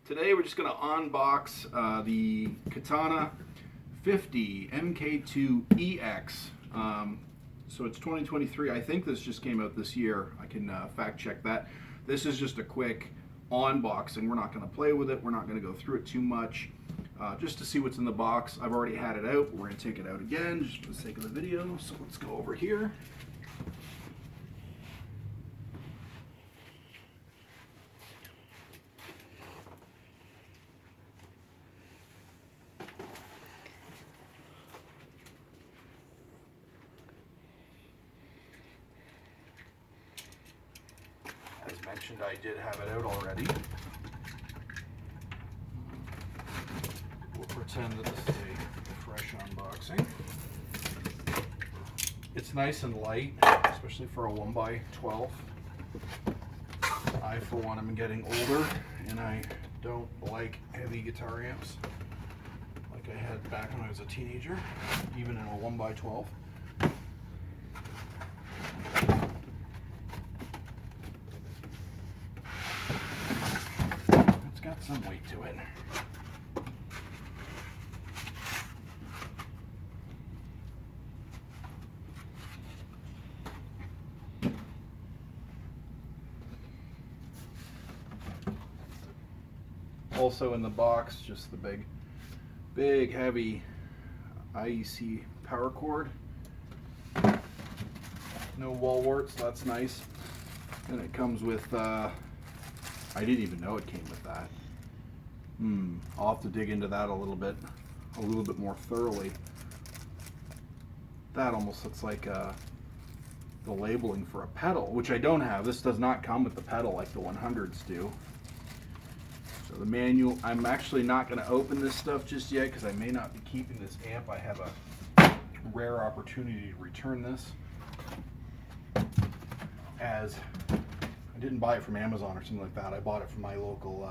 Today we're just going to unbox the Katana 50 MkII Ex. So it's 2023. I think this just came out this year. I can fact check that. This is just a quick unboxing. We're not going to play with it. We're not going to go through it too much. Just to see what's in the box. I've already had it out. We're going to take it out again just for the sake of the video. So let's go over here. As mentioned, I did have it out already. We'll pretend that this is a fresh unboxing. It's nice and light, especially for a 1x12. I, for one, am getting older, and I don't like heavy guitar amps like I had back when I was a teenager, even in a 1x12. It's got some weight to it. Also in the box, just the big heavy IEC power cord. No wall warts, that's nice. And it comes with, I didn't even know it came with that. I'll have to dig into that a little bit more thoroughly. That almost looks like the labeling for a pedal, which I don't have. This does not come with the pedal like the 100s do. So the manual, I'm actually not going to open this stuff just yet because I may not be keeping this amp. I have a rare opportunity to return this, as I didn't buy it from Amazon or something like that. I bought it from my local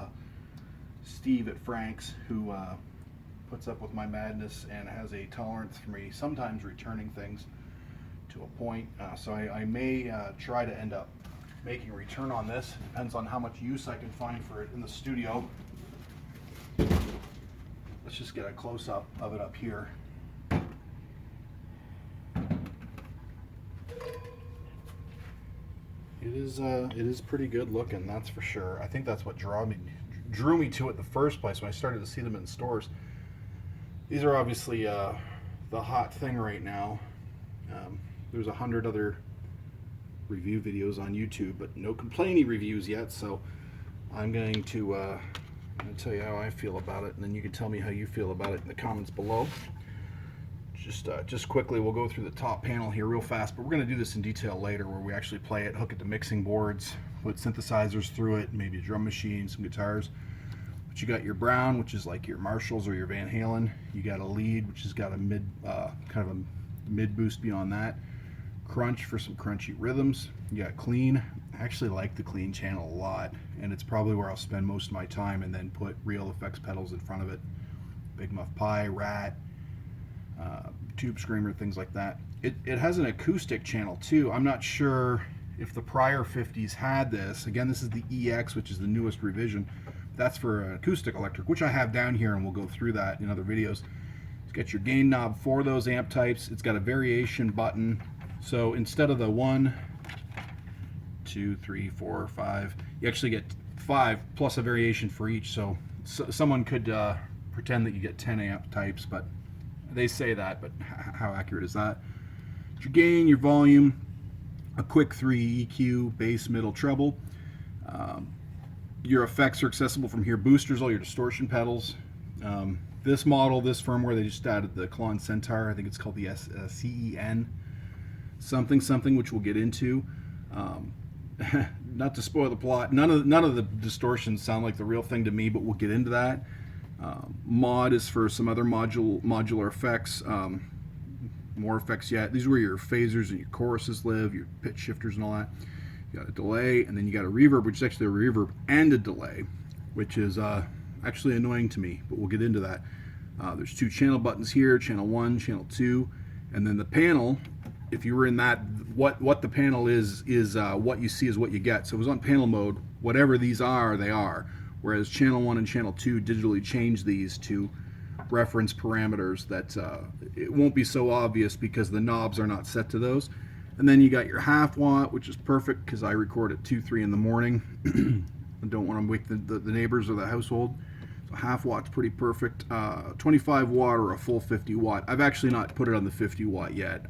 Steve at Frank's, who puts up with my madness and has a tolerance for me sometimes returning things to a point. So I may try to end up making a return on this. Depends on how much use I can find for it in the studio. Let's just get a close-up of it up here. It is pretty good looking, that's for sure. I think that's what drew me to it in the first place when I started to see them in stores. These are obviously the hot thing right now. There's 100 other review videos on YouTube, but no complaining reviews yet, so I'm going to tell you how I feel about it, and then you can tell me how you feel about it in the comments below. Just quickly, we'll go through the top panel here real fast, but we're going to do this in detail later, where we actually play it, hook it to mixing boards, put synthesizers through it, maybe a drum machine, some guitars. But you got your brown, which is like your Marshalls or your Van Halen. You got a lead, which has got a kind of a mid boost beyond that. Crunch for some crunchy rhythms. You got clean. I actually like the clean channel a lot, and it's probably where I'll spend most of my time, and then put real effects pedals in front of it. Big Muff Pi, Rat, Tube Screamer, things like that. It has an acoustic channel too. I'm not sure if the prior 50s had this. Again, this is the EX, which is the newest revision. That's for acoustic electric, which I have down here, and we'll go through that in other videos. It's got your gain knob for those amp types. It's got a variation button. So instead of the 1, 2, 3, 4, 5, you actually get 5 plus a variation for each. So someone could pretend that you get 10 amp types, but they say that, but how accurate is that? Your gain, your volume, a quick 3 EQ, bass, middle, treble. Your effects are accessible from here. Boosters, all your distortion pedals. This model, this firmware, they just added the Klon Centaur. I think it's called the CEN. Something, which we'll get into. Not to spoil the plot, none of the distortions sound like the real thing to me, but we'll get into that. Mod is for some other modular effects, more effects yet. These are where your phasers and your choruses live, your pitch shifters and all that. You got a delay, and then you got a reverb, which is actually a reverb and a delay, which is actually annoying to me, but we'll get into that. There's 2 channel buttons here, channel 1, channel 2, and then the panel. If you were in that, what the panel is what you see is what you get. So it was on panel mode. Whatever these are, they are. whereas channel 1 and channel 2 digitally change these to reference parameters that it won't be so obvious because the knobs are not set to those. And then you got your half watt, which is perfect because I record at 2, 3 in the morning. I don't want to wake the neighbors or the household. So half watt's pretty perfect. 25 watt or a full 50 watt. I've actually not put it on the 50 watt yet.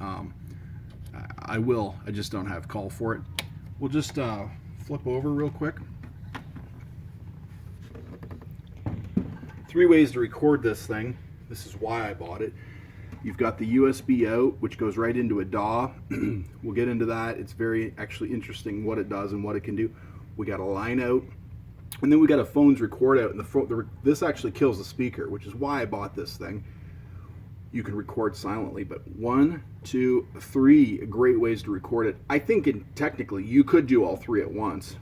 I will, I just don't have call for it. We'll just flip over real quick. 3 ways to record this thing. This is why I bought it. You've got the USB out, which goes right into a DAW. We'll get into that. It's very actually interesting what it does and what it can do. We got a line out, and then we got a phone's record out. And this actually kills the speaker, which is why I bought this thing. You can record silently, but 1, 2, 3 great ways to record it. I think technically you could do all 3 at once.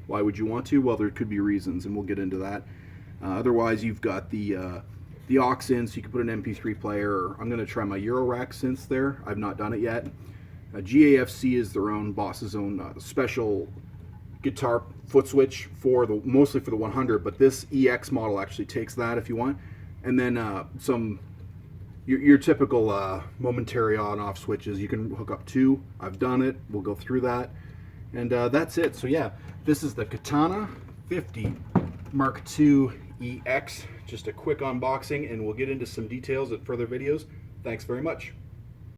Why would you want to? Well, there could be reasons, and we'll get into that. Otherwise, you've got the aux in, so you can put an MP3 player, or I'm going to try my eurorack synths there. I've not done it yet. GAFC is their own, Boss's own special guitar foot switch for mostly for the 100, but this EX model actually takes that if you want. And then your typical momentary on-off switches. You can hook up 2. I've done it. We'll go through that. And that's it. So yeah, this is the Katana 50 MkII Ex. Just a quick unboxing, and we'll get into some details at further videos. Thanks very much.